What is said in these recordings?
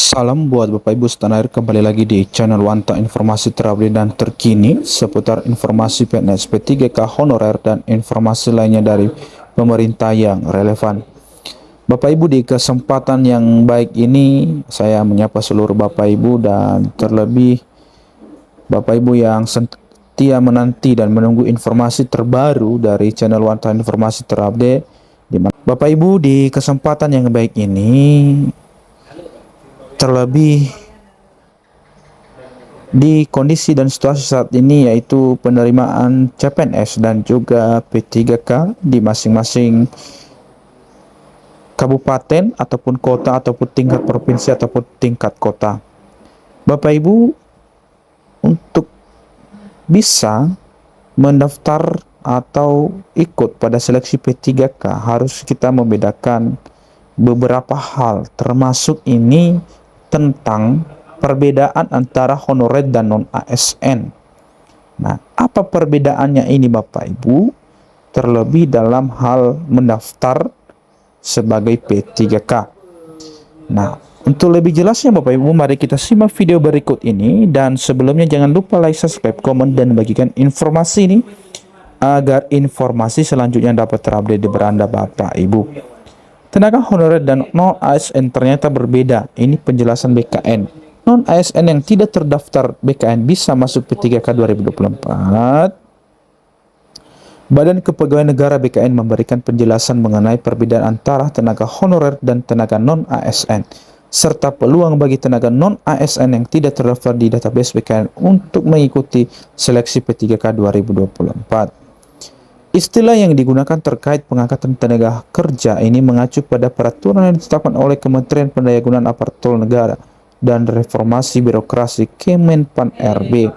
Salam buat Bapak Ibu setanah air, kembali lagi di channel Wanta, informasi terupdate dan terkini seputar informasi PNS P3K honorer dan informasi lainnya dari pemerintah yang relevan. Bapak Ibu, di kesempatan yang baik ini saya menyapa seluruh Bapak Ibu dan terlebih Bapak Ibu yang setia menanti dan menunggu informasi terbaru dari channel Wanta, informasi terupdate. Bapak Ibu, di kesempatan yang baik ini terlebih di kondisi dan situasi saat ini, yaitu penerimaan CPNS dan juga P3K di masing-masing kabupaten ataupun kota ataupun tingkat provinsi ataupun tingkat kota. Bapak Ibu, untuk bisa mendaftar atau ikut pada seleksi P3K harus kita membedakan beberapa hal, termasuk ini tentang perbedaan antara honorer dan non-ASN. Nah, apa perbedaannya ini Bapak Ibu? Terlebih dalam hal mendaftar sebagai P3K. Nah, untuk lebih jelasnya Bapak Ibu, mari kita simak video berikut ini. Dan sebelumnya jangan lupa like, subscribe, komen, dan bagikan informasi ini agar informasi selanjutnya dapat terupdate di beranda Bapak Ibu. Tenaga honorer dan non-ASN ternyata berbeda. Ini penjelasan BKN. Non-ASN yang tidak terdaftar BKN bisa masuk P3K 2024. Badan Kepegawaian Negara BKN memberikan penjelasan mengenai perbedaan antara tenaga honorer dan tenaga non-ASN, serta peluang bagi tenaga non-ASN yang tidak terdaftar di database BKN untuk mengikuti seleksi P3K 2024. Istilah yang digunakan terkait pengangkatan tenaga kerja ini mengacu pada peraturan yang ditetapkan oleh Kementerian Pendayagunaan Aparatur Negara dan Reformasi Birokrasi Kemenpan RB.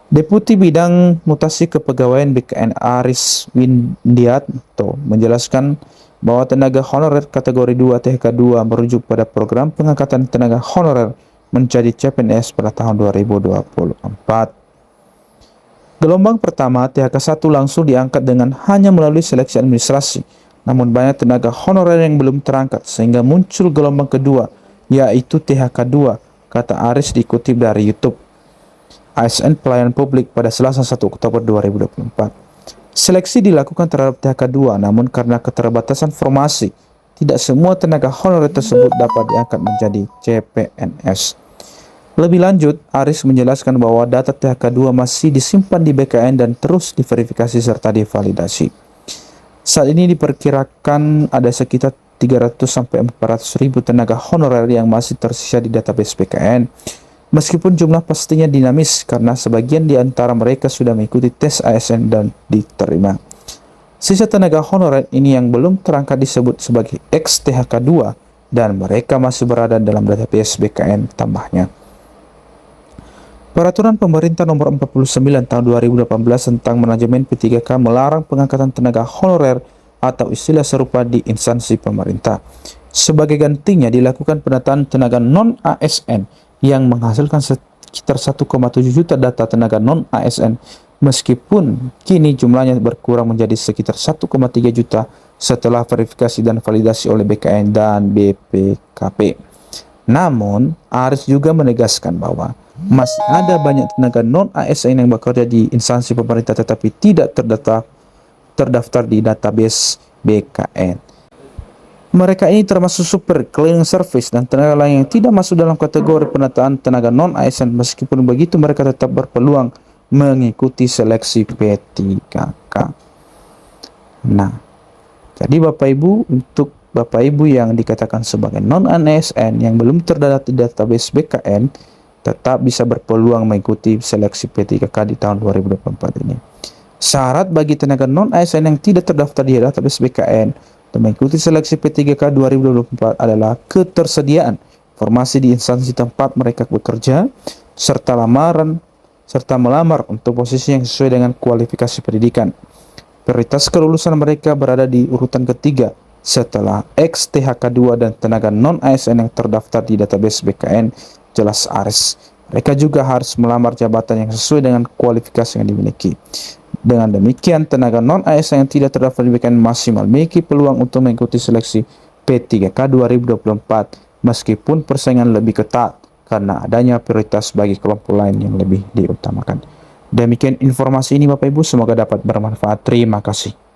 Deputi Bidang Mutasi Kepegawaian BKN Aris Windianto menjelaskan bahwa tenaga honorer kategori 2 THK2 merujuk pada program pengangkatan tenaga honorer menjadi CPNS pada tahun 2024. Gelombang pertama THK1 langsung diangkat dengan hanya melalui seleksi administrasi. Namun banyak tenaga honorer yang belum terangkat sehingga muncul gelombang kedua, yaitu THK2, kata Aris dikutip dari YouTube ASN Pelayanan Publik pada Selasa 1 Oktober 2024. Seleksi dilakukan terhadap THK2, namun karena keterbatasan formasi, tidak semua tenaga honorer tersebut dapat diangkat menjadi CPNS. Lebih lanjut, Aris menjelaskan bahwa data THK2 masih disimpan di BKN dan terus diverifikasi serta divalidasi. Saat ini diperkirakan ada sekitar 300-400 ribu tenaga honorer yang masih tersisa di database BKN. Meskipun jumlah pastinya dinamis karena sebagian di antara mereka sudah mengikuti tes ASN dan diterima. Sisa tenaga honorer ini yang belum terangkat disebut sebagai ex-THK2 dan mereka masih berada dalam database BKN tambahnya. Peraturan Pemerintah Nomor 49 Tahun 2018 tentang Manajemen P3K melarang pengangkatan tenaga honorer atau istilah serupa di instansi pemerintah. Sebagai gantinya dilakukan penataan tenaga non-ASN yang menghasilkan sekitar 1,7 juta data tenaga non-ASN, meskipun kini jumlahnya berkurang menjadi sekitar 1,3 juta setelah verifikasi dan validasi oleh BKN dan BPKP. Namun, Aris juga menegaskan bahwa masih ada banyak tenaga non-ASN yang bekerja di instansi pemerintah tetapi tidak terdaftar di database BKN. Mereka ini termasuk super cleaning service dan tenaga lain yang tidak masuk dalam kategori penataan tenaga non-ASN. Meskipun begitu, mereka tetap berpeluang mengikuti seleksi P3K. Nah, jadi Bapak Ibu, untuk Bapak Ibu yang dikatakan sebagai non-ASN yang belum terdaftar di database BKN, tetap bisa berpeluang mengikuti seleksi P3K di tahun 2024 ini. Syarat bagi tenaga non-ASN yang tidak terdaftar di database BKN untuk mengikuti seleksi P3K 2024 adalah ketersediaan formasi di instansi tempat mereka bekerja, serta melamar untuk posisi yang sesuai dengan kualifikasi pendidikan. Prioritas kelulusan mereka berada di urutan ketiga setelah ex-THK2 dan tenaga non-ASN yang terdaftar di database BKN, jelas Aris. Mereka juga harus melamar jabatan yang sesuai dengan kualifikasi yang dimiliki. Dengan demikian, tenaga non-ASN yang tidak terdaftar di BKN masih memiliki peluang untuk mengikuti seleksi P3K 2024 meskipun persaingan lebih ketat karena adanya prioritas bagi kelompok lain yang lebih diutamakan. Demikian informasi ini Bapak Ibu, semoga dapat bermanfaat. Terima kasih.